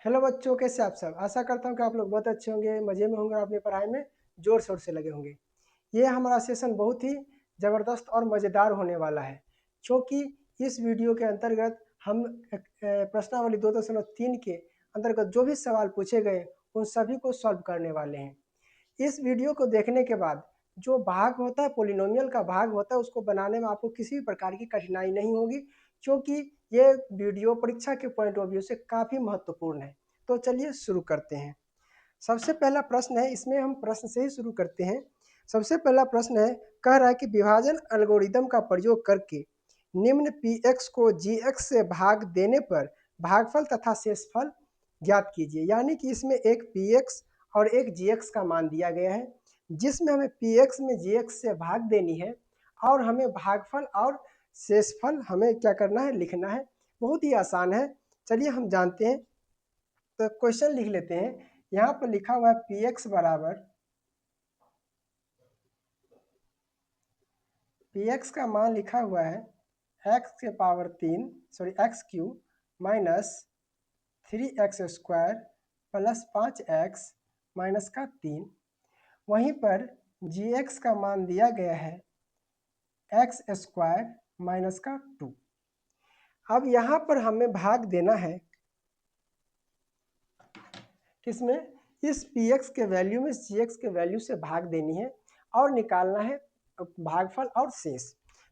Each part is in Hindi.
हेलो बच्चों, कैसे आप सब। आशा करता हूँ कि आप लोग बहुत अच्छे होंगे, मज़े में होंगे और अपनी पढ़ाई में ज़ोर शोर से लगे होंगे। ये हमारा सेशन बहुत ही ज़बरदस्त और मज़ेदार होने वाला है, क्योंकि इस वीडियो के अंतर्गत हम प्रश्नावली 2.3 के अंतर्गत जो भी सवाल पूछे गए उन सभी को सॉल्व करने वाले हैं। इस वीडियो को देखने के बाद जो भाग होता है, पोलिनोमियल का भाग होता है, उसको बनाने में आपको किसी भी प्रकार की कठिनाई नहीं होगी, क्योंकि ये वीडियो परीक्षा के पॉइंट ऑफ व्यू से काफ़ी महत्वपूर्ण है। तो चलिए शुरू करते हैं। सबसे पहला प्रश्न है, इसमें हम प्रश्न से ही शुरू करते हैं। सबसे पहला प्रश्न है, कह रहा है कि विभाजन एल्गोरिदम का प्रयोग करके निम्न पी एक्स को जी एक्स से भाग देने पर भागफल तथा शेषफल ज्ञात कीजिए। यानी कि इसमें एक पी एक्स और एक जी एक्स का मान दिया गया है, जिसमें हमें पी एक्स में जी एक्स से भाग देनी है और हमें भागफल और शेषफल हमें क्या करना है, लिखना है। बहुत ही आसान है, चलिए हम जानते हैं। तो क्वेश्चन लिख लेते हैं। यहाँ पर लिखा हुआ है पी एक्स बराबर, पी एक्स का मान लिखा हुआ है एक्स के power 3 x cube minus 3x² plus 5x minus का 3। वहीं पर जी एक्स का मान दिया गया है x² माइनस का 2। अब यहाँ पर हमें भाग देना है किसमें, इस पी एक्स के वैल्यू में सी एक्स के वैल्यू से भाग देनी है और निकालना है भागफल और शेष।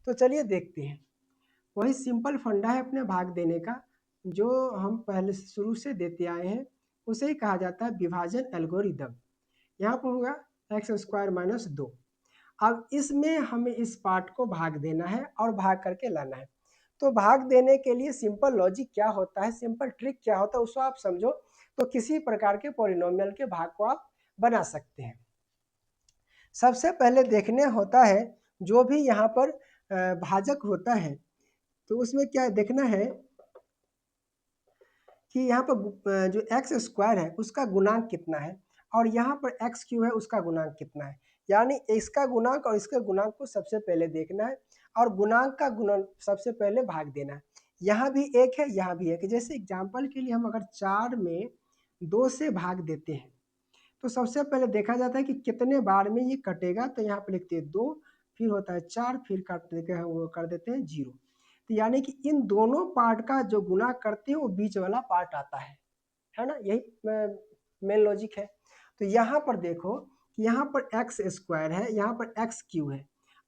तो चलिए देखते हैं। वही सिंपल फंडा है अपने भाग देने का, जो हम पहले शुरू से देते आए हैं, उसे ही कहा जाता है विभाजन एल्गोरिदम। यहाँ पर होगा x² माइनस 2। अब इसमें हमें इस पार्ट को भाग देना है और भाग करके लाना है। तो भाग देने के लिए सिंपल लॉजिक क्या होता है, सिंपल ट्रिक क्या होता है, उसको आप समझो तो किसी प्रकार के पॉलिनोमियल के भाग को आप बना सकते हैं। सबसे पहले देखने होता है जो भी यहाँ पर भाजक होता है, तो उसमें क्या देखना है कि यहाँ पर जो x² है उसका गुणांक कितना है और यहाँ पर x³ है उसका गुणांक कितना है। यानी इसका गुणांक और इसके गुणांक को सबसे पहले देखना है और गुणांक का गुणन सबसे पहले भाग देना है। यहाँ भी एक है, यहाँ भी एक है। जैसे एग्जाम्पल के लिए हम अगर 4 में 2 से भाग देते हैं तो सबसे पहले देखा जाता है कि कितने बार में ये कटेगा। तो यहाँ पर लिखते हैं 2, फिर होता है 4, फिर काट देते वो कर देते हैं 0। तो यानी कि इन दोनों पार्ट का जो गुना करते हैं वो बीच वाला पार्ट आता है ना। यही मेन लॉजिक है। तो यहाँ पर देखो कि यहाँ पर x² है, यहाँ पर x³ है।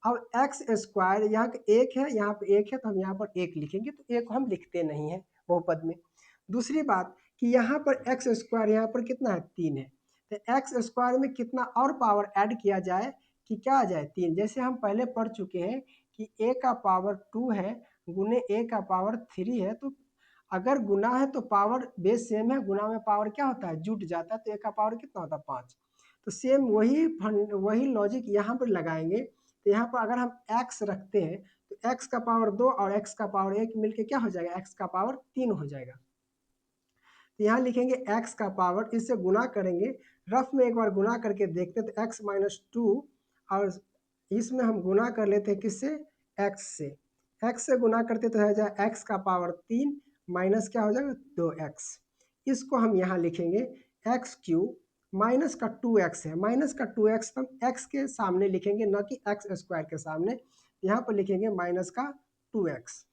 अब x² यहाँ एक है, यहाँ पर एक है, तो हम यहाँ पर एक लिखेंगे, तो एक हम लिखते नहीं है बहुपद में। दूसरी बात कि यहाँ पर x² यहाँ पर कितना है, 3 है। तो x² में कितना और पावर ऐड किया जाए कि क्या आ जाए, 3। जैसे हम पहले पढ़ चुके हैं कि a का पावर 2 है गुने a का पावर 3 है। तो अगर गुना है तो पावर बेस सेम है, गुना में पावर क्या होता है, जुट जाता है। तो a का पावर कितना होता है, 5। तो सेम वही लॉजिक यहाँ पर लगाएंगे। तो यहाँ पर अगर हम x रखते हैं तो x का पावर 2 और x का पावर 1 मिलके क्या हो जाएगा, x का पावर 3 हो जाएगा। तो यहाँ लिखेंगे x का पावर, इससे गुना करेंगे, रफ में एक बार गुना करके देखते हैं। तो x माइनस 2 और इसमें हम गुना कर लेते हैं किससे, x से। x से गुना करते तो हो जाए x का पावर 3 माइनस क्या हो जाएगा, 2x। इसको हम यहाँ लिखेंगे x³ माइनस का 2x है, माइनस का 2x हम x के सामने लिखेंगे, न कि x² के सामने। यहाँ पर लिखेंगे माइनस का 2x।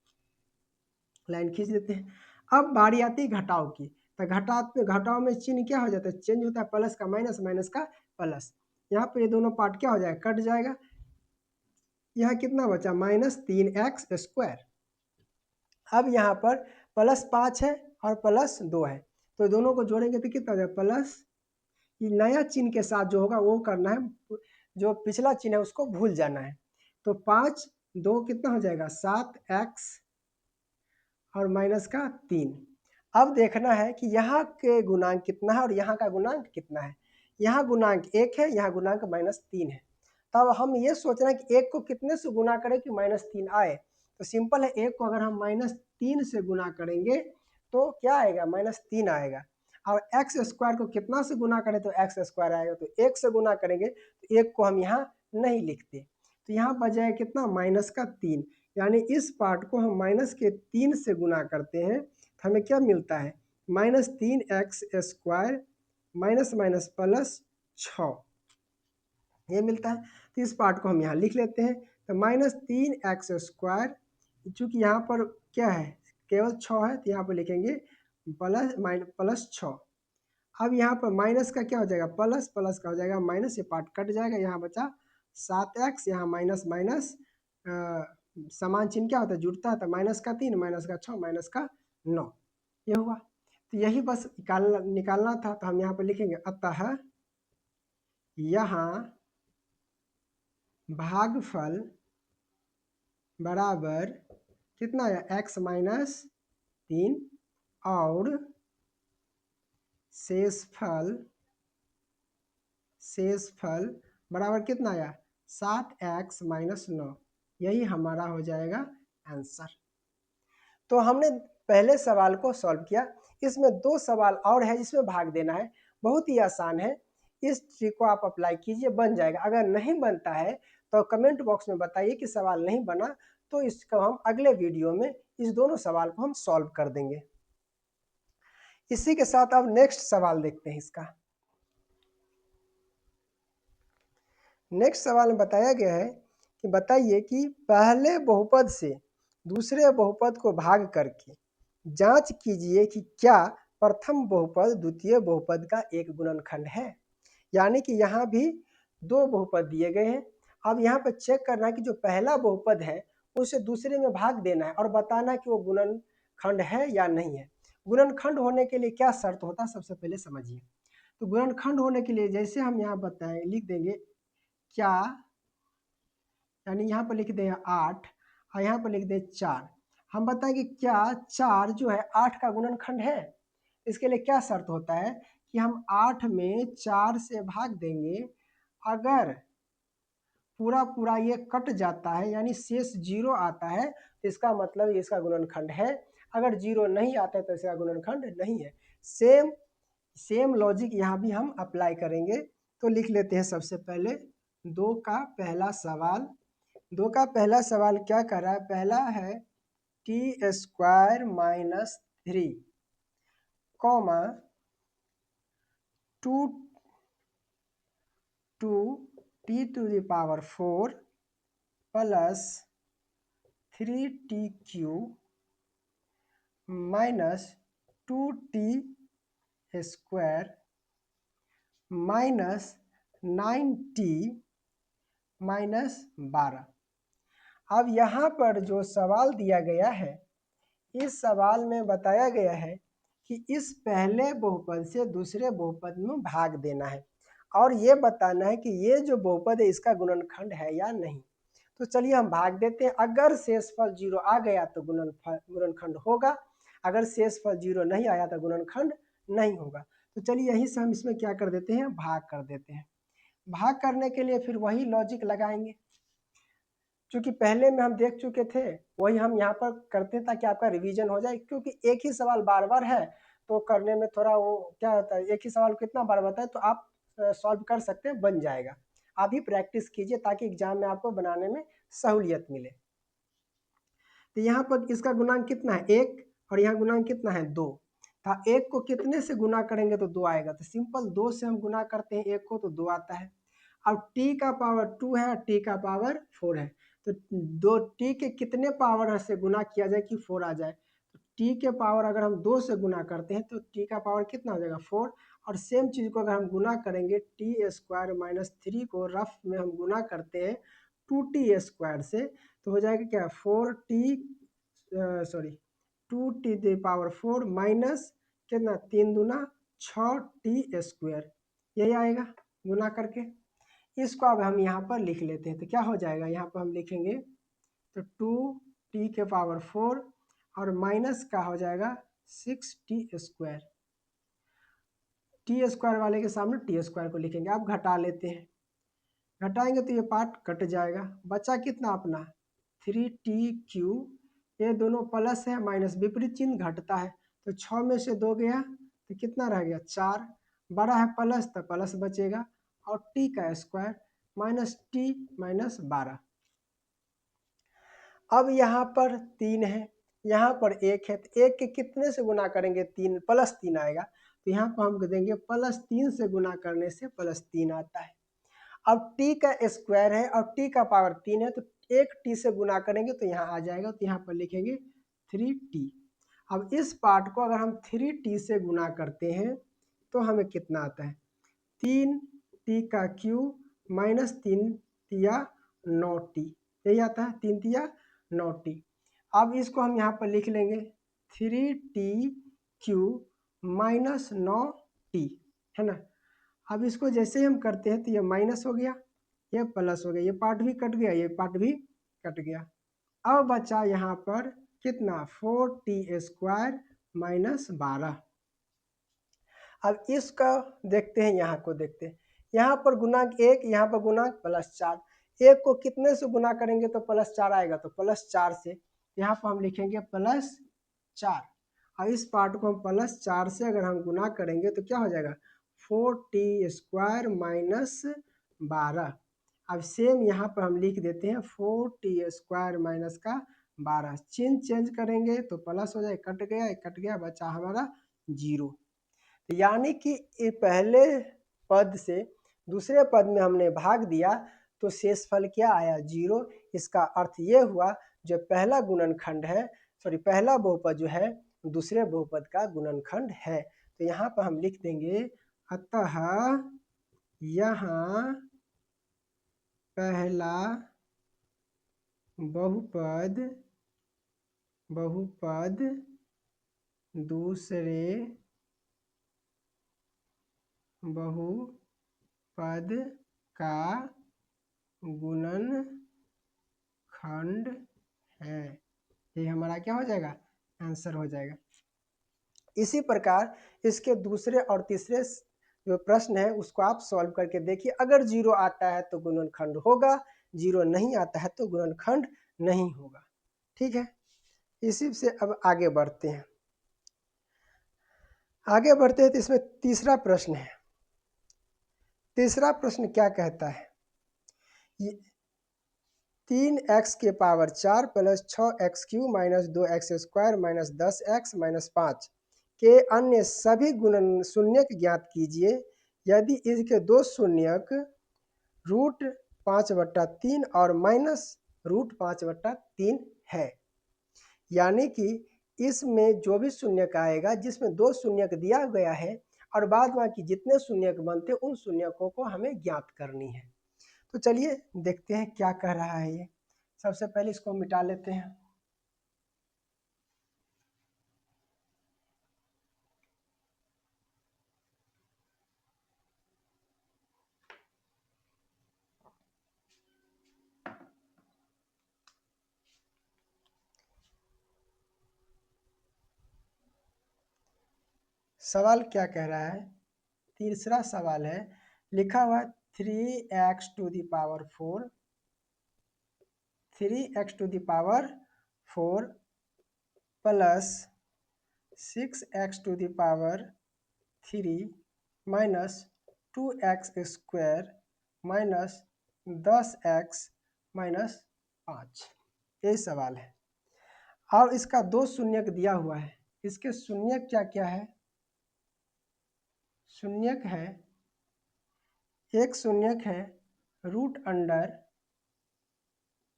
लाइन खींच देते हैं। अब बारी आती है घटाव की। तो घटाव में चिन्ह क्या हो जाता है, चेंज होता है, प्लस का माइनस, माइनस का प्लस। यहाँ पे ये दोनों पार्ट क्या हो जाएगा, कट जाएगा। यहाँ कितना बचा, -3x²। अब यहाँ पर +5 है और +2 है, तो दोनों को जोड़ेंगे तो कितना हो जाएगा, प्लस। ये नया चिन्ह के साथ जो होगा वो करना है, जो पिछला चिन्ह है उसको भूल जाना है। तो 5 2 कितना हो जाएगा, 7x और माइनस का 3। अब देखना है कि यहाँ के गुणांक कितना है और यहाँ का गुणांक कितना है। यहाँ गुणांक 1 है, यहाँ गुणांक -3 है। तब हम ये सोच रहे हैं कि 1 को कितने से गुना करें कि -3 आए। तो सिंपल है, 1 को अगर हम -3 से गुना करेंगे तो क्या आएगा, -3 आएगा। और x² को कितना से गुना करें तो x² आएगा। तो 1 से गुना करेंगे तो 1 को हम यहाँ नहीं लिखते। तो यहाँ बजाय कितना, -3। यानी इस पार्ट को हम -3 से गुना करते हैं तो हमें क्या मिलता है, minus 3x square minus minus plus 6 ये मिलता है। तो इस पार्ट को हम यहाँ लिख लेते हैं। तो माइनस 3x स्क्वायर, चूँकि यहाँ पर क्या है केवल 6 है तो यहाँ पर लिखेंगे प्लस 6। अब यहाँ पर माइनस का क्या हो जाएगा प्लस, प्लस का हो जाएगा माइनस, ये पार्ट कट जाएगा, यहाँ बचा 7x, यहाँ माइनस माइनस समान चिन्ह क्या होता है जुड़ता है, तो माइनस का 3 माइनस का 6 माइनस का 9 ये हुआ। तो यही बस निकालना था। तो हम यहाँ पर लिखेंगे अतः यहाँ भागफल बराबर कितना है x माइनस 3 और शेषफल बराबर कितना आया 7x माइनस 9। यही हमारा हो जाएगा आंसर। तो हमने पहले सवाल को सॉल्व किया। इसमें 2 सवाल और है जिसमें भाग देना है, बहुत ही आसान है। इस ट्रिक को आप अप्लाई कीजिए, बन जाएगा। अगर नहीं बनता है तो कमेंट बॉक्स में बताइए कि सवाल नहीं बना, तो इसको हम अगले वीडियो में इस दोनों सवाल को हम सॉल्व कर देंगे। इसी के साथ अब नेक्स्ट सवाल देखते हैं इसका। नेक्स्ट सवाल में बताया गया है कि बताइए कि पहले बहुपद से दूसरे बहुपद को भाग करके जांच कीजिए कि क्या प्रथम बहुपद द्वितीय बहुपद का एक गुणनखंड है। यानी कि यहाँ भी 2 बहुपद दिए गए हैं। अब यहाँ पर चेक करना है कि जो पहला बहुपद है उसे दूसरे में भाग देना है और बताना है कि वो गुणनखंड है या नहीं है। गुणनखंड होने के लिए क्या शर्त होता है सबसे पहले समझिए। तो गुणनखंड होने के लिए जैसे हम यहाँ बताएं, लिख देंगे क्या, यानी यहाँ पर लिख दें 8 और यहाँ पर लिख दें 4। हम बताएंगे क्या 4 जो है 8 का गुणनखंड है। इसके लिए क्या शर्त होता है कि हम 8 में 4 से भाग देंगे, अगर पूरा पूरा ये कट जाता है यानी शेष 0 आता है तो इसका मतलब इसका गुणनखंड है। अगर 0 नहीं आता है तो इसका गुणनखंड नहीं है। सेम लॉजिक यहाँ भी हम अप्लाई करेंगे। तो लिख लेते हैं सबसे पहले 2 का पहला सवाल। 2 का पहला सवाल क्या कर रहा है, पहला है T square minus 3 comma 2t to the power 4 plus 3t³ minus 2t square minus 9t minus 12। अब यहाँ पर जो सवाल दिया गया है, इस सवाल में बताया गया है कि इस पहले बहुपद से दूसरे बहुपद में भाग देना है और ये बताना है कि ये जो बहुपद है इसका गुणनखंड है या नहीं। तो चलिए हम भाग देते हैं। अगर शेषफल 0 आ गया तो गुणनखंड होगा, अगर शेषफल 0 नहीं आया तो गुणनखंड नहीं होगा। तो चलिए यहीं से हम इसमें क्या कर देते हैं, भाग कर देते हैं। भाग करने के लिए फिर वही लॉजिक लगाएंगे, क्योंकि पहले में हम देख चुके थे, वही हम यहाँ पर करते हैं ताकि आपका रिवीजन हो जाए। क्योंकि एक ही सवाल बार बार है तो करने में थोड़ा वो क्या होता है, एक ही सवाल कितना बार बताए तो आप सॉल्व कर सकते हैं, बन जाएगा। आप ही प्रैक्टिस कीजिए ताकि एग्जाम में आपको बनाने में सहूलियत मिले। तो यहाँ पर इसका गुणांक कितना है 1 और यहाँ गुणांक कितना है 2। तो 1 को कितने से गुना करेंगे तो 2 आएगा। तो सिंपल 2 से हम गुना करते हैं 1 को तो 2 आता है। अब t का पावर 2 है और t का पावर 4 है, तो 2t के कितने पावर से गुना किया जाए कि 4 आ जाए। तो t के पावर अगर हम 2 से गुना करते हैं तो t का पावर कितना हो जाएगा 4। और सेम चीज़ को अगर हम गुना करेंगे टी स्क्वायर माइनस 3 को रफ में हम गुना करते हैं 2t स्क्वायर से, तो हो जाएगा क्या 2t द पावर 4 माइनस कितना 3 दूना 6t स्क्वायर, यही आएगा गुना करके। इसको अब हम यहाँ पर लिख लेते हैं। तो क्या हो जाएगा, यहाँ पर हम लिखेंगे तो 2t के पावर 4 और माइनस का हो जाएगा 6t स्क्वायर। टी स्क्वायर वाले के सामने टी स्क्वायर को लिखेंगे। अब घटा लेते हैं, घटाएंगे तो ये पार्ट कट जाएगा, बचा कितना अपना 3t³। ये दोनों प्लस है, माइनस विपरीत चिन्ह घटता है, तो 6 में से 2 गया तो कितना रह गया 4। बड़ा है प्लस तो प्लस बचेगा और t का स्क्वायर माइनस t माइनस 12। अब यहाँ पर 3 है, यहाँ पर 1 है तो 1 के कितने से गुना करेंगे 3 प्लस 3 आएगा, तो यहाँ पर हम देंगे प्लस 3 से गुना करने से प्लस 3 आता है। अब t का स्क्वायर है और t का पावर 3 है तो एक t से गुना करेंगे तो यहाँ आ जाएगा, तो यहाँ पर लिखेंगे 3t। अब इस पार्ट को अगर हम 3t से गुना करते हैं तो हमें कितना आता है 3t का क्यूब माइनस 3 तिया 9t, यही आता है 3 तिया 9t। अब इसको हम यहाँ पर लिख लेंगे 3t क्यूब माइनस 9t, है ना। अब इसको जैसे ही हम करते हैं तो ये माइनस हो गया, ये प्लस हो गया, ये पार्ट भी कट गया, ये पार्ट भी कट गया। अब बचा यहाँ पर कितना 4t स्क्वायर माइनस 12। अब इसका देखते हैं, यहाँ को देखते हैं, यहाँ पर गुणांक 1, यहाँ पर गुणांक प्लस 4। 1 को कितने से गुना करेंगे तो प्लस 4 आएगा, तो प्लस 4 से यहाँ पर हम लिखेंगे प्लस 4। और इस पार्ट को हम प्लस 4 से अगर हम गुना करेंगे तो क्या हो जाएगा 4t स्क्वायर माइनस 12। अब सेम यहाँ पर हम लिख देते हैं 4t स्क्वायर माइनस का 12, चिन्ह चेंज करेंगे तो प्लस हो जाए, कट गया, बचा हमारा 0। यानी कि ये पहले पद से दूसरे पद में हमने भाग दिया तो शेषफल क्या आया 0। इसका अर्थ ये हुआ जो पहला गुणनखंड है, सॉरी पहला बहुपद जो है दूसरे बहुपद का गुणनखंड है। तो यहाँ पर हम लिख देंगे अतः यहाँ पहला बहुपद दूसरे बहुपद का गुणनखंड है। ये हमारा क्या हो जाएगा आंसर हो जाएगा। इसी प्रकार इसके दूसरे और तीसरे जो प्रश्न है उसको आप सॉल्व करके देखिए, अगर 0 आता है तो गुणनखंड होगा, 0 नहीं आता है तो गुणनखंड नहीं होगा। ठीक है, इसी से अब आगे बढ़ते हैं। तो इसमें तीसरा प्रश्न है। तीसरा प्रश्न क्या कहता है, 3x के power 4 plus 6x Q minus 2x square minus 10x minus 5 के अन्य सभी शून्यक ज्ञात कीजिए यदि इसके दो शून्यक रूट 5/3 और माइनस रूट 5/3 है। यानी कि इसमें जो भी शून्यक आएगा जिसमें दो शून्यक दिया गया है और बाद बाकी जितने शून्यक बनते उन शून्यकों को हमें ज्ञात करनी है। तो चलिए देखते हैं क्या कह रहा है ये। सबसे पहले इसको मिटा लेते हैं। सवाल क्या कह रहा है, तीसरा सवाल है, लिखा हुआ 3x to the power 4 plus 6x to the power 3 minus 2x square minus 10x minus 5, यही सवाल है। और इसका दो शून्यक दिया हुआ है, इसके शून्यक क्या क्या है, शून्यक है, एक शून्यक है रूट अंडर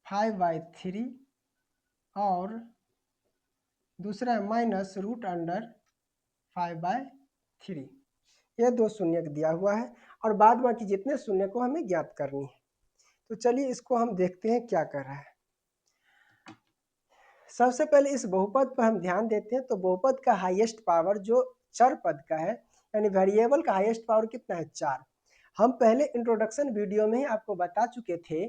5/3 और दूसरा है माइनस रूट अंडर 5/3। ये दो शून्यक दिया हुआ है और बाद बाकी जितने शून्य को हमें ज्ञात करनी है। तो चलिए इसको हम देखते हैं क्या कर रहा है। सबसे पहले इस बहुपद पर हम ध्यान देते हैं तो बहुपद का हाईएस्ट पावर जो चर पद का है, यानी वेरिएबल का हाईएस्ट पावर कितना है 4। हम पहले इंट्रोडक्शन वीडियो में ही आपको बता चुके थे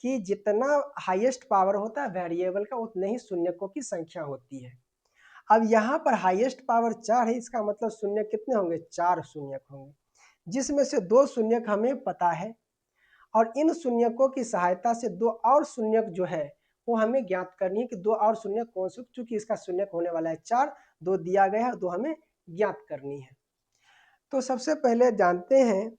कि जितना हाईएस्ट पावर होता है वेरिएबल का उतने ही शून्यकों की संख्या होती है। अब यहाँ पर हाईएस्ट पावर 4 है, इसका मतलब शून्य कितने होंगे 4 शून्यक होंगे, जिसमें से दो शून्यक हमें पता है और इन शून्यकों की सहायता से दो और शून्यक जो है वो हमें ज्ञात करनी है कि दो और शून्यक कौन से, चूंकि इसका शून्यक होने वाला है 4, दो दिया गया है, दो हमें ज्ञात करनी है। तो सबसे पहले जानते हैं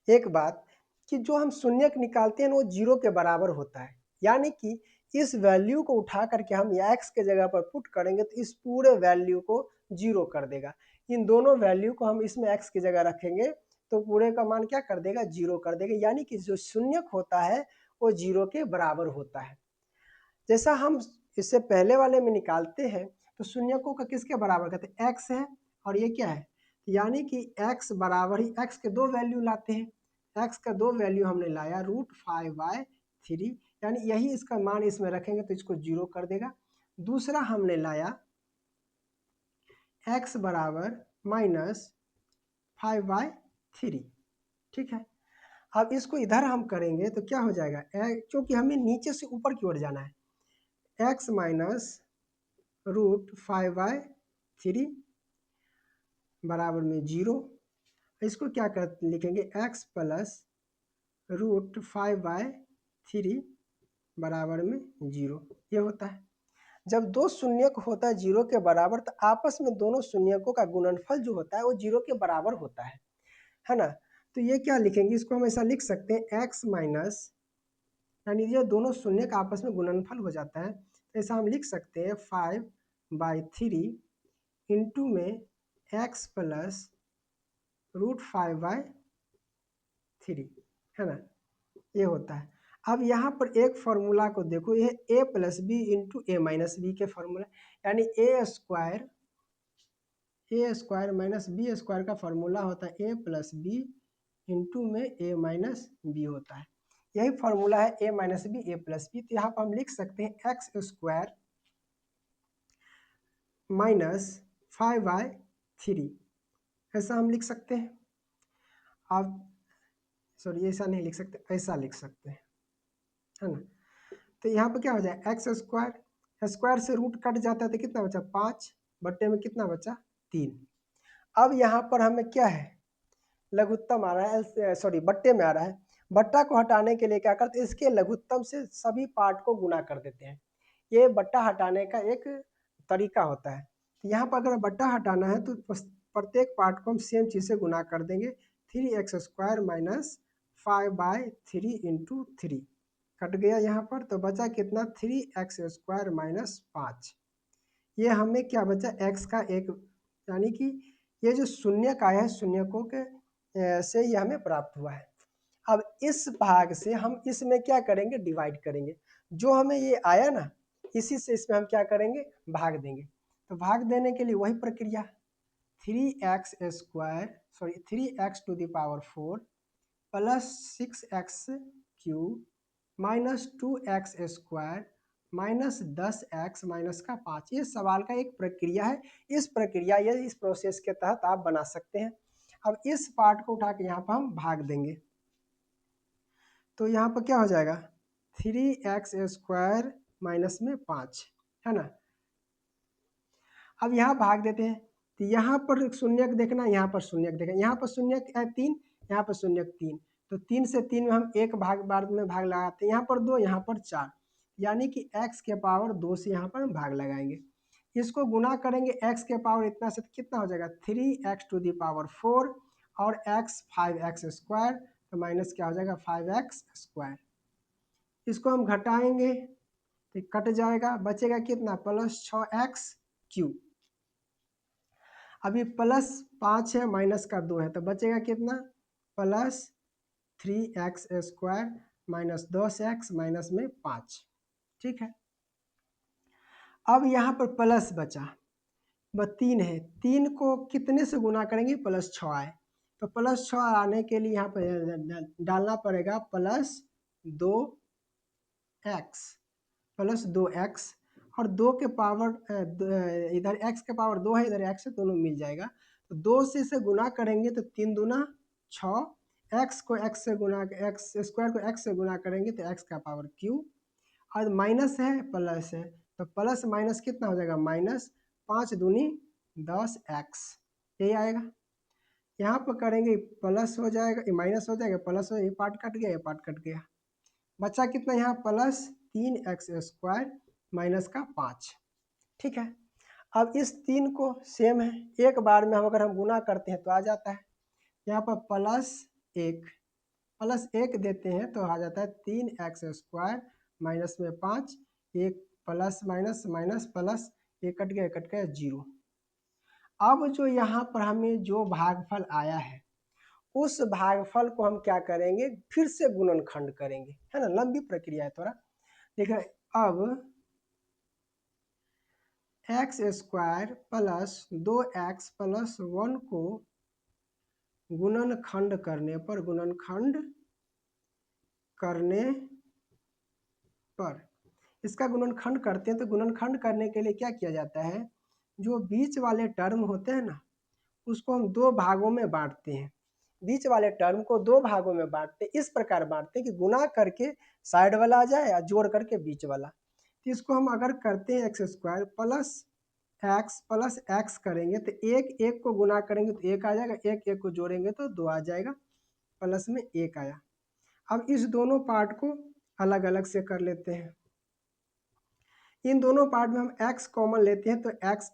एक बात कि जो हम शून्यक निकालते हैं वो 0 के बराबर होता है, यानी कि इस वैल्यू को उठा करके हम x के जगह पर पुट करेंगे तो इस पूरे वैल्यू को 0 कर देगा। इन दोनों वैल्यू को हम इसमें x की जगह रखेंगे तो पूरे का मान क्या कर देगा, 0 कर देगा, यानी कि जो शून्यक होता है वो 0 के बराबर होता है। जैसा हम इससे पहले वाले में निकालते हैं तो शून्यकों का किसके बराबर कहते हैं, x है और ये क्या है, यानी कि x बराबर ही x के दो वैल्यू लाते हैं, x का दो वैल्यू हमने लाया √5/3, यानी यही इसका मान इसमें रखेंगे तो इसको 0 कर देगा। दूसरा हमने लाया x बराबर -5/3, ठीक है। अब इसको इधर हम करेंगे तो क्या हो जाएगा, क्योंकि हमें नीचे से ऊपर की ओर जाना है, x माइनस √5/3 बराबर में 0। इसको क्या कर लिखेंगे, x प्लस √5/3 बराबर में 0, ये होता है। जब दो शून्यक होता है 0 के बराबर तो आपस में दोनों शून्यकों का गुणनफल जो होता है वो 0 के बराबर होता है ना। तो ये क्या लिखेंगे, इसको हम ऐसा लिख सकते हैं x माइनस, यानी ये दोनों शून्यक आपस में गुणनफल हो जाता है, ऐसा हम लिख सकते हैं 5/3 इंटू में x प्लस √5/3, है ना, ये होता है। अब यहाँ पर एक फॉर्मूला को देखो, ये a plus B into A minus B के फॉर्मूला, यानी A square minus B square का फॉर्मूला होता है a प्लस बी इंटू में a माइनस बी होता है। यही फॉर्मूला है a minus B a plus B. तो यहाँ पर हम लिख सकते हैं x स्क्वायर माइनस 5/3, ऐसा हम लिख सकते हैं। अब सॉरी ऐसा नहीं लिख सकते, ऐसा लिख सकते हैं, है ना। तो यहाँ पर क्या हो जाए, एक्स स्क्वायर से रूट कट जाता है तो कितना बचा, 5 बट्टे में कितना बचा, 3। अब यहाँ पर हमें क्या है, लघुत्तम आ रहा है, सॉरी बट्टे में आ रहा है। बट्टा को हटाने के लिए क्या करते हैं, इसके लघुत्तम से सभी पार्ट को गुना कर देते हैं। ये बट्टा हटाने का एक तरीका होता है। तो यहाँ पर अगर बट्टा हटाना है तो प्रत्येक पार्ट को हम सेम चीज़ से गुना कर देंगे। 3x² माइनस 5/3 इंटू 3 कट गया यहाँ पर, तो बचा कितना, 3x² माइनस 5। ये हमें क्या बचा, x का एक, यानी कि ये जो शून्यक आया है शून्यकों के से ये हमें प्राप्त हुआ है। अब इस भाग से हम इसमें क्या करेंगे, डिवाइड करेंगे। जो हमें ये आया ना, इसी से इसमें हम क्या करेंगे, भाग देंगे। तो भाग देने के लिए वही प्रक्रिया, 3x² plus 6x³ minus 2x² minus 10x minus का 5। ये सवाल का एक प्रक्रिया है। इस प्रक्रिया या इस प्रोसेस के तहत आप बना सकते हैं। अब इस पार्ट को उठा के यहाँ पर हम भाग देंगे तो यहाँ पर क्या हो जाएगा, 3x² माइनस में 5, है ना। अब यहाँ भाग देते हैं तो यहाँ पर शून्यक देखना, यहाँ पर शून्यक देखना, यहाँ पर शून्यक है 3, यहाँ पर शून्यक 3, तो 3 से 3 में हम एक भाग बाद में भाग लगाते हैं, यहाँ पर 2, यहाँ पर 4, यानी कि x के पावर 2 से यहाँ पर हम भाग लगाएंगे। इसको गुना करेंगे x के पावर इतना से तो कितना हो जाएगा, 3x⁴ और x 5x², तो माइनस क्या हो जाएगा, 5x²। इसको हम घटाएंगे तो कट जाएगा, बचेगा कितना, प्लस 6x³। अभी प्लस 5 है माइनस का 2 है तो बचेगा कितना, plus 3x² minus 10x minus में 5, ठीक है। अब यहाँ पर प्लस बचा, बस 3 है, 3 को कितने से गुना करेंगे, प्लस 6 आए, तो प्लस 6 आने के लिए यहाँ पर डालना पड़ेगा प्लस 2x, प्लस 2x, और 2 के पावर इधर x के पावर 2 है, इधर x है, दोनों मिल जाएगा। तो 2 से इसे गुना करेंगे तो 3 दूना 6, x को x से गुना, x² को x से गुना करेंगे तो x का पावर क्यू, और माइनस है प्लस है तो प्लस माइनस कितना हो जाएगा, माइनस 5 दूनी 10x, यही आएगा। यहाँ पर करेंगे प्लस हो जाएगा, माइनस हो जाएगा, प्लस हो, ये पार्ट कट गया, ये पार्ट कट गया, बचा कितना यहाँ, प्लस 3x² माइनस का 5, ठीक है। अब इस 3 को सेम है, एक बार में हम अगर हम गुना करते हैं तो आ जाता है। यहाँ पर प्लस 1 देते हैं तो आ जाता है 3x² माइनस में 5, एक प्लस माइनस माइनस प्लस, ये कट गया 0। अब जो यहाँ पर हमें जो भागफल आया है उस भागफल को हम क्या करेंगे, फिर से गुणनखंड करेंगे, है ना, लंबी प्रक्रिया है थोड़ा। देखिए अब x square plus 2x plus 1 को गुणनखंड करने पर इसका गुणनखंड करते हैं तो गुणनखंड करने के लिए क्या किया जाता है, जो बीच वाले टर्म होते हैं ना उसको हम दो भागों में बांटते हैं। बीच वाले टर्म को दो भागों में बांटते हैं, इस प्रकार बांटते हैं कि गुना करके साइड वाला आ जाए या जोड़ करके बीच वाला। तो इसको हम अगर करते हैं एक्स स्क्वायर प्लस एक्स करेंगे तो एक एक को गुना करेंगे तो एक आ जाएगा, एक एक को जोड़ेंगे तो 2 आ जाएगा, प्लस में 1 आया। अब इस दोनों पार्ट को अलग अलग से कर लेते हैं। इन दोनों पार्ट में हम x कॉमन लेते हैं तो x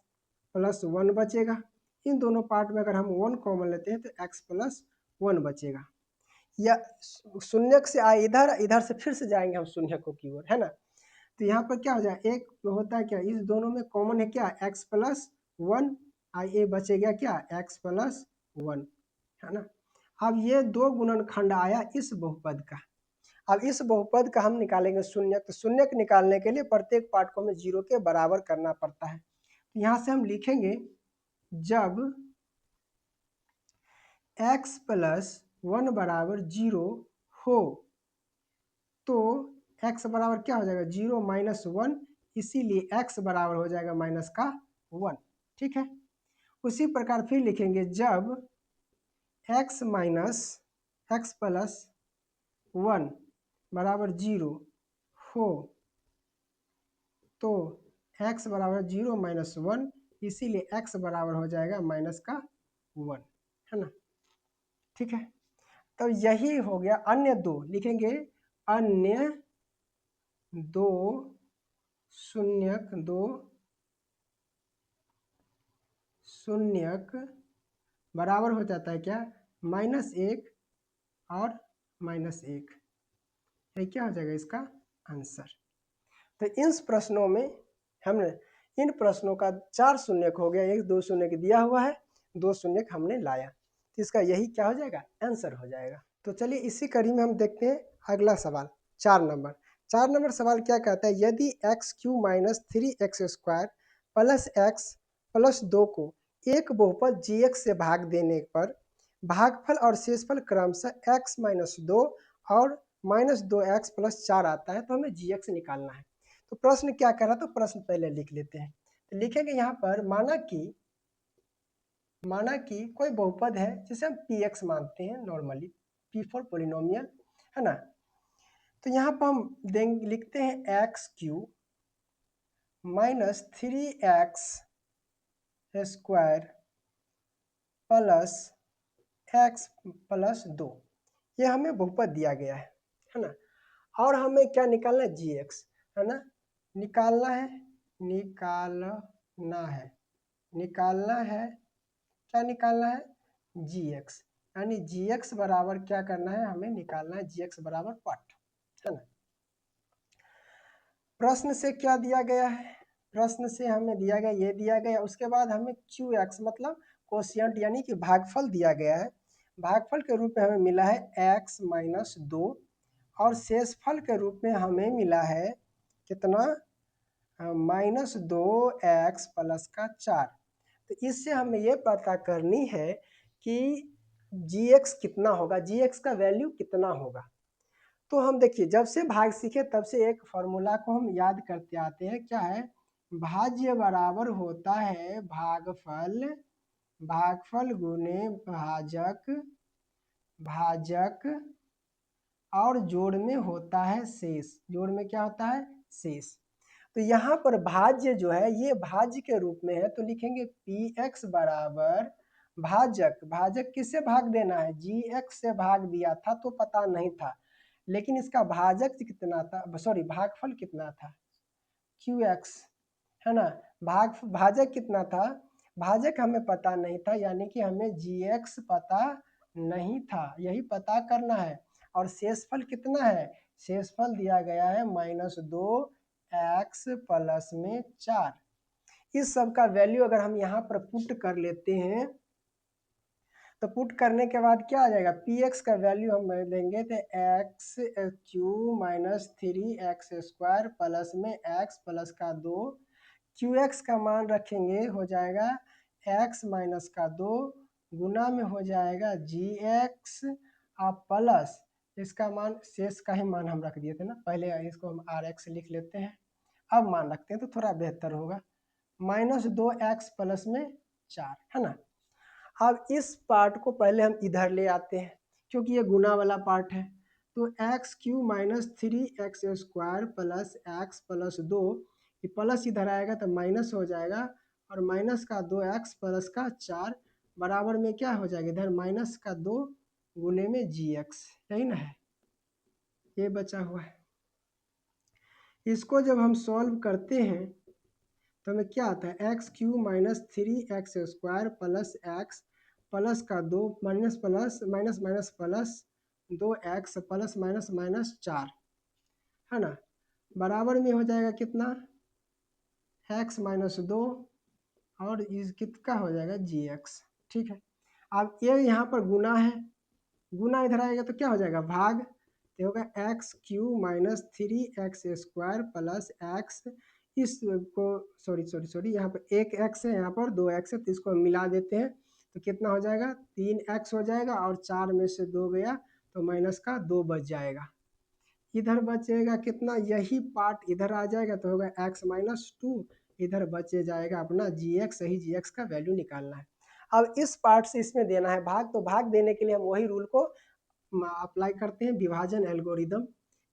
प्लस 1 बचेगा। इन दोनों पार्ट में अगर हम 1 कॉमन लेते हैं तो x प्लस 1 बचेगा। या शून्य से आए इधर, इधर से फिर से जाएंगे हम शून्य को की ओर, है ना। तो यहाँ पर क्या हो जाए, एक होता है क्या, इस दोनों में कॉमन है क्या, x प्लस 1, ये बचेगा क्या x प्लस 1, है ना। अब ये दो गुणनखंड आया इस बहुपद का। अब इस बहुपद का हम निकालेंगे शून्य, तो शून्य निकालने के लिए प्रत्येक पार्ट को हमें 0 के बराबर करना पड़ता है। तो यहाँ से हम लिखेंगे जब x प्लस 1 बराबर 0 हो तो x बराबर क्या हो जाएगा, 0 माइनस 1, इसीलिए x बराबर हो जाएगा माइनस का 1, ठीक है। उसी प्रकार फिर लिखेंगे जब x माइनस एक्स प्लस 1 बराबर 0 हो तो x बराबर 0 माइनस 1, इसीलिए x बराबर हो जाएगा माइनस का 1, है ना, ठीक है। तो यही हो गया। अन्य दो लिखेंगे, अन्य दो शून्यक बराबर हो जाता है क्या, -1 और -1, ये क्या हो जाएगा इसका आंसर। तो इन प्रश्नों में हमने इन प्रश्नों का 4 शून्यक हो गया, एक 2 शून्यक दिया हुआ है, 2 शून्यक हमने लाया, तो इसका यही क्या हो जाएगा, आंसर हो जाएगा। तो चलिए इसी कड़ी में हम देखते हैं अगला सवाल 4 नंबर सवाल क्या कहता है, यदि x³ minus 3x square plus x plus 2 को एक बहुपद gx से भाग देने पर भागफल और शेषफल क्रमशः x माइनस 2 और माइनस 2x प्लस 4 आता है, तो हमें gx निकालना है। तो प्रश्न क्या कर रहा, तो प्रश्न पहले लिख लेते हैं। तो लिखेंगे यहाँ पर, माना कि कोई बहुपद है जिसे हम px मानते हैं नॉर्मली, p फॉर पोलिनोमियल, है ना। तो यहाँ पर हम देंगे, लिखते हैं x³ minus 3x square plus x plus 2, ये हमें बहुपद दिया गया है ना। और हमें क्या निकालना है, gx, है ना, निकालना है क्या निकालना है, gx, यानी gx बराबर क्या करना है, हमें निकालना है gx बराबर पट, है ना। प्रश्न से क्या दिया गया है, प्रश्न से हमें दिया गया, ये दिया गया, उसके बाद हमें qx मतलब कोशियंट यानी कि भागफल दिया गया है। भागफल के रूप में हमें मिला है x माइनस 2 और शेषफल के रूप में हमें मिला है कितना, -2x प्लस का 4। तो इससे हमें ये पता करनी है कि gx कितना होगा, gx का वैल्यू कितना होगा। तो हम देखिए जब से भाग सीखे तब से एक फॉर्मूला को हम याद करते आते हैं, क्या है, भाज्य बराबर होता है भागफल गुने भाजक और जोड़ में होता है शेष, जोड़ में क्या होता है, शेष। तो यहाँ पर भाज्य जो है ये भाज्य के रूप में है, तो लिखेंगे px बराबर भाजक किससे भाग देना है, gx से भाग दिया था तो पता नहीं था, लेकिन इसका भाजक कितना था, सॉरी भागफल कितना था, qx, है ना। भाजक कितना था, भाजक हमें पता नहीं था, यानी कि हमें gx पता नहीं था, यही पता करना है। और शेषफल कितना है, शेषफल दिया गया है -2 x प्लस में 4। इस सब का वैल्यू अगर हम यहाँ पर पुट कर लेते हैं तो पुट करने के बाद क्या आ जाएगा, पी एक्स का वैल्यू हम देंगे तो x Q minus 3x square plus में x प्लस का 2, क्यू एक्स का मान रखेंगे हो जाएगा x माइनस का 2 गुना में हो जाएगा जी एक्स और प्लस इसका मान शेष का ही मान हम रख दिए थे ना, पहले इसको हम आर एक्स लिख लेते हैं, अब मान रखते हैं तो थोड़ा बेहतर होगा, -2x प्लस में 4 है ना। अब इस पार्ट को पहले हम इधर ले आते हैं क्योंकि ये गुना वाला पार्ट है, तो x Q minus 3x square plus x plus 2, ये प्लस इधर आएगा तो माइनस हो जाएगा और माइनस का 2x प्लस का 4 बराबर में क्या हो जाएगा, इधर माइनस का 2 गुने में जी एक्स, यही ना है, ये बचा हुआ है। इसको जब हम सॉल्व करते हैं तो हमें क्या आता है, x Q minus 3x square plus x plus का 2 minus plus minus minus plus 2x plus minus minus 4 है ना, बराबर में हो जाएगा कितना, x माइनस 2 और इस कितना हो जाएगा जी एक्स। ठीक है, अब ये यहाँ पर गुना है, गुना इधर आएगा तो क्या हो जाएगा भाग, तो होगा x Q minus 3x square plus x, इसको सॉरी यहाँ पर एक एक्स है, यहाँ पर 2x है, तो इसको मिला देते हैं तो कितना हो जाएगा 3x हो जाएगा और 4 में से 2 गया तो माइनस का 2 बच जाएगा, इधर बचेगा कितना, यही पार्ट इधर आ जाएगा तो होगा x माइनस 2, इधर बचे जाएगा अपना जी एक्स, सही जी एक्स का वैल्यू निकालना है। अब इस पार्ट से इसमें देना है भाग, तो भाग देने के लिए हम वही रूल को अप्लाई करते हैं, विभाजन एल्गोरिदम,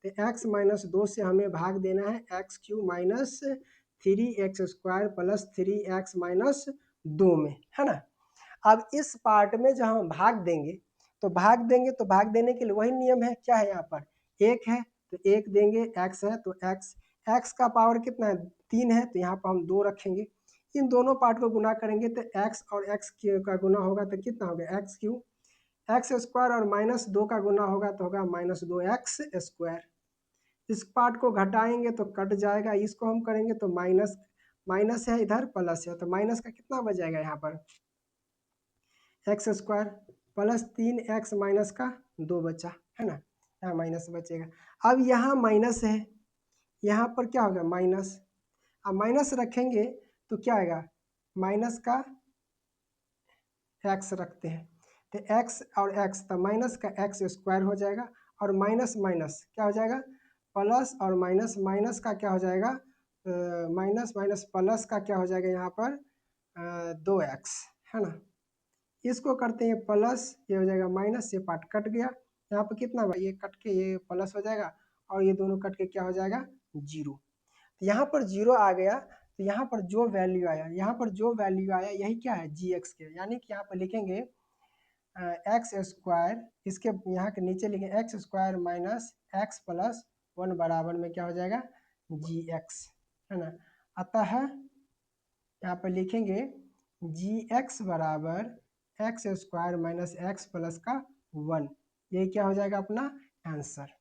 तो x माइनस 2 से हमें भाग देना है x Q minus 3x square plus 3x minus 2 में, है ना। अब इस पार्ट में जब हम भाग देंगे तो भाग देने के लिए वही नियम है, क्या है यहाँ पर एक है तो एक देंगे, x है तो x का पावर कितना है 3 है तो यहाँ पर हम 2 रखेंगे, इन दोनों पार्ट को गुना करेंगे तो x और x का गुना होगा तो कितना हो गया एक्स क्यू, एक्स स्क्वायर और माइनस 2 का गुना होगा तो होगा -2x स्क्वायर, इस पार्ट को घटाएंगे तो कट जाएगा, इसको हम करेंगे तो माइनस माइनस है इधर प्लस है तो माइनस का कितना बच जाएगा यहाँ पर x square plus 3x minus का 2 बचा, है ना, यहाँ माइनस बचेगा। अब यहाँ माइनस है, यहाँ पर क्या होगा माइनस, अब माइनस रखेंगे तो क्या आएगा माइनस का x रखते हैं तो x और x तो माइनस का x स्क्वायर हो जाएगा और माइनस माइनस क्या हो जाएगा प्लस और माइनस माइनस का क्या हो जाएगा माइनस माइनस प्लस का क्या हो जाएगा यहाँ पर 2x, है ना, इसको करते हैं प्लस, ये हो जाएगा माइनस, ये पार्ट कट गया, यहाँ पर कितना हुआ ये कट के ये प्लस हो जाएगा और ये दोनों कट के क्या हो जाएगा 0, तो यहाँ पर 0 आ गया, तो यहाँ पर जो वैल्यू आया, यहाँ पर जो वैल्यू आया यही क्या है जी एक्स के, यानी कि यहाँ पर लिखेंगे एक्स स्क्वायर, इसके यहाँ के नीचे लिखेंगे x square minus x plus 1 बराबर में क्या हो जाएगा जी एक्स, है ना, अतः यहाँ पर लिखेंगे जी एक्स बराबर x square minus x plus का 1, ये क्या हो जाएगा अपना आंसर।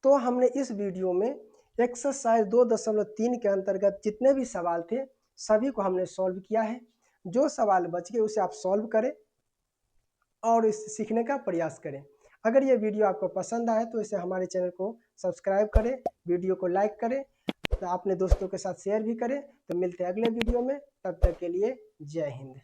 तो हमने इस वीडियो में एक्सरसाइज 2.3 के अंतर्गत जितने भी सवाल थे सभी को हमने सॉल्व किया है, जो सवाल बच गए उसे आप सॉल्व करें और इसे सीखने का प्रयास करें। अगर ये वीडियो आपको पसंद आए तो इसे हमारे चैनल को सब्सक्राइब करें, वीडियो को लाइक करें, तो अपने दोस्तों के साथ शेयर भी करें। तो मिलते हैं अगले वीडियो में, तब तक के लिए जय हिंद।